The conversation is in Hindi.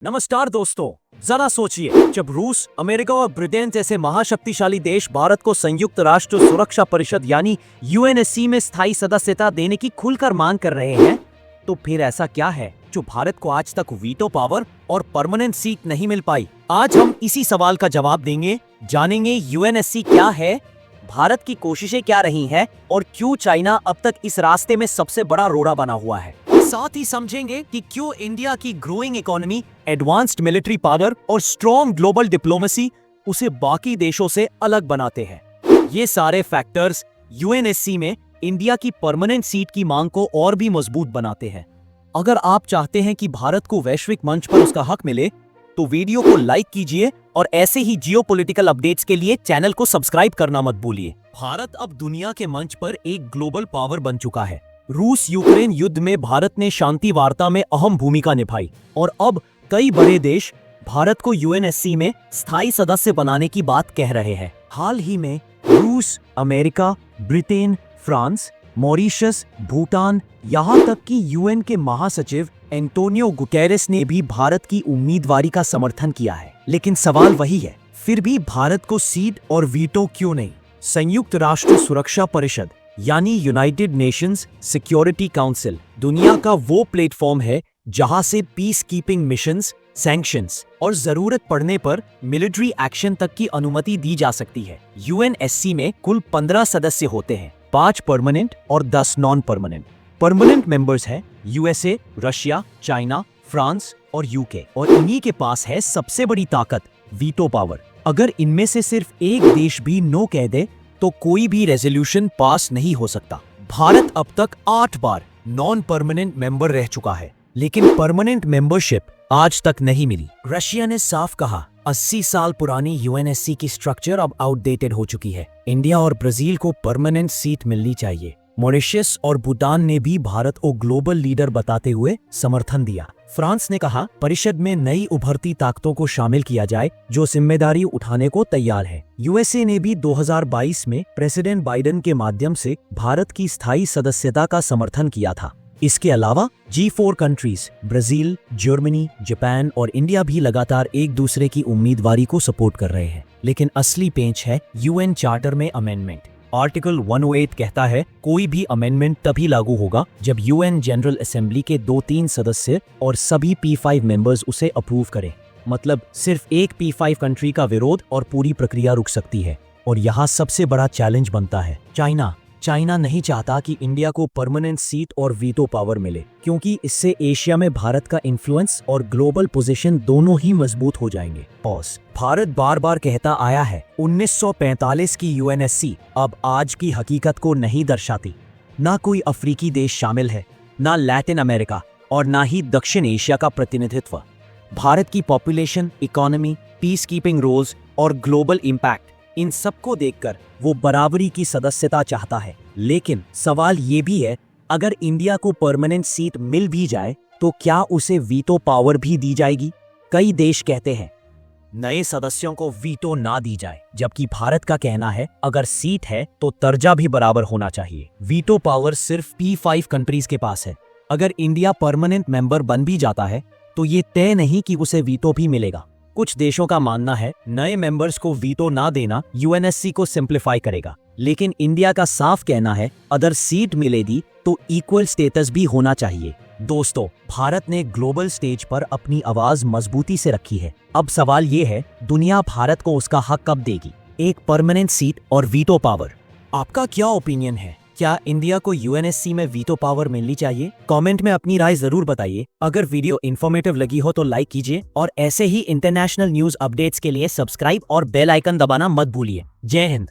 नमस्कार दोस्तों, जरा सोचिए, जब रूस, अमेरिका और ब्रिटेन जैसे महाशक्तिशाली देश भारत को संयुक्त राष्ट्र सुरक्षा परिषद यानी यूएनएससी में स्थायी सदस्यता देने की खुलकर मांग कर रहे हैं, तो फिर ऐसा क्या है जो भारत को आज तक वीटो पावर और परमानेंट सीट नहीं मिल पाई? आज हम इसी सवाल का जवाब देंगे, जानेंगे यूएनएससी क्या है, भारत की कोशिशें क्या रही हैं और क्यों चाइना अब तक इस रास्ते में सबसे बड़ा रोड़ा बना हुआ है। साथ ही समझेंगे कि क्यों इंडिया की growing economy, advanced military power और स्ट्रॉन्ग ग्लोबल डिप्लोमेसी उसे बाकी देशों से अलग बनाते हैं। ये सारे फैक्टर्स यूएनएससी में इंडिया की परमानेंट सीट की मांग को और भी मजबूत बनाते हैं। अगर आप चाहते हैं कि भारत को वैश्विक मंच पर उसका हक मिले, तो वीडियो को लाइक कीजिए और ऐसे ही जियोपॉलिटिकल अपडेट्स के लिए चैनल को सब्सक्राइब करना मत भूलिए। भारत अब दुनिया के मंच पर एक ग्लोबल पावर बन चुका है। रूस यूक्रेन युद्ध में भारत ने शांति वार्ता में अहम भूमिका निभाई और अब कई बड़े देश भारत को यूएनएससी में स्थायी सदस्य बनाने की बात कह रहे हैं। हाल ही में रूस, America, Britain, France, Mauritius, Bhutan, यहाँ तक कि यूएन के महासचिव एंटोनियो गुटेरेस ने भी भारत की उम्मीदवारी का समर्थन किया है। लेकिन सवाल वही है, फिर भी भारत को सीट और वीटो क्यों नहीं? संयुक्त राष्ट्र सुरक्षा परिषद यानी यूनाइटेड नेशंस सिक्योरिटी काउंसिल दुनिया का वो प्लेटफॉर्म है जहां से पीस कीपिंग मिशंस, सैंक्शंस और जरूरत पड़ने पर मिलिट्री एक्शन तक की अनुमति दी जा सकती है। यूएनएससी में कुल 15 सदस्य होते हैं, 5 परमानेंट और 10 नॉन परमानेंट। परमानेंट मेंबर्स हैं यूएसए, रशिया, चाइना, फ्रांस और यूके, और इन्हीं के पास है सबसे बड़ी ताकत, वीटो पावर। अगर इनमें से सिर्फ एक देश भी नो कह दे तो कोई भी रेजोल्यूशन पास नहीं हो सकता। भारत अब तक 8 बार नॉन परमानेंट मेंबर रह चुका है, लेकिन परमानेंट मेंबरशिप आज तक नहीं मिली। रशिया ने साफ कहा, 80 साल पुरानी यूएनएससी की स्ट्रक्चर अब आउटडेटेड हो चुकी है। इंडिया और ब्राजील को परमानेंट सीट मिलनी चाहिए। मॉरिशस और भूटान ने भी भारत को ग्लोबल लीडर बताते हुए समर्थन दिया। फ्रांस ने कहा, परिषद में नई उभरती ताकतों को शामिल किया जाए जो जिम्मेदारी उठाने को तैयार है। यूएसए ने भी 2022 में प्रेसिडेंट बाइडेन के माध्यम से भारत की स्थायी सदस्यता का समर्थन किया था। इसके अलावा G4 countries Brazil, Germany, Japan और इंडिया भी लगातार एक दूसरे की उम्मीदवारी को सपोर्ट कर रहे हैं। लेकिन असली पेंच है यूएन चार्टर में अमेंडमेंट। आर्टिकल 108 कहता है, कोई भी अमेंडमेंट तभी लागू होगा जब यूएन जनरल असेंबली के 2-3 सदस्य और सभी P5 मेंबर्स उसे अप्रूव करें। मतलब सिर्फ एक P5 कंट्री का विरोध और पूरी प्रक्रिया रुक सकती है। और यहाँ सबसे बड़ा चैलेंज बनता है चाइना नहीं चाहता कि इंडिया को परमानेंट सीट और वीटो पावर मिले, क्योंकि इससे एशिया में भारत का इन्फ्लुएंस और ग्लोबल पोजीशन दोनों ही मजबूत हो जाएंगे। भारत बार बार कहता आया है 1945 की यूएनएससी अब आज की हकीकत को नहीं दर्शाती। ना कोई अफ्रीकी देश शामिल है, ना लैटिन अमेरिका और ना ही दक्षिण एशिया का प्रतिनिधित्व। भारत की population, economy, peacekeeping roles और ग्लोबल इम्पैक्ट, इन सबको देखकर वो बराबरी की सदस्यता चाहता है। लेकिन सवाल ये भी है, अगर इंडिया को परमानेंट सीट मिल भी जाए तो क्या उसे वीटो पावर भी दी जाएगी? कई देश कहते हैं नए सदस्यों को वीटो ना दी जाए, जबकि भारत का कहना है अगर सीट है तो दर्जा भी बराबर होना चाहिए। वीटो पावर सिर्फ P5 कंट्रीज के पास है। अगर इंडिया परमानेंट मेंबर बन भी जाता है तो ये तय नहीं कि उसे वीटो भी मिलेगा। कुछ देशों का मानना है नए मेंबर्स को वीटो ना देना यूएनएससी को सिंप्लीफाई करेगा, लेकिन इंडिया का साफ कहना है अगर सीट मिलेगी तो इक्वल स्टेटस भी होना चाहिए। दोस्तों, भारत ने ग्लोबल स्टेज पर अपनी आवाज मजबूती से रखी है। अब सवाल ये है, दुनिया भारत को उसका हक कब देगी? एक परमानेंट सीट और वीटो पावर। आपका क्या ओपिनियन है? क्या इंडिया को यूएनएससी में वीटो पावर मिलनी चाहिए? कमेंट में अपनी राय जरूर बताइए। अगर वीडियो इन्फॉर्मेटिव लगी हो तो लाइक कीजिए और ऐसे ही इंटरनेशनल न्यूज अपडेट्स के लिए सब्सक्राइब और बेल आइकन दबाना मत भूलिए। जय हिंद।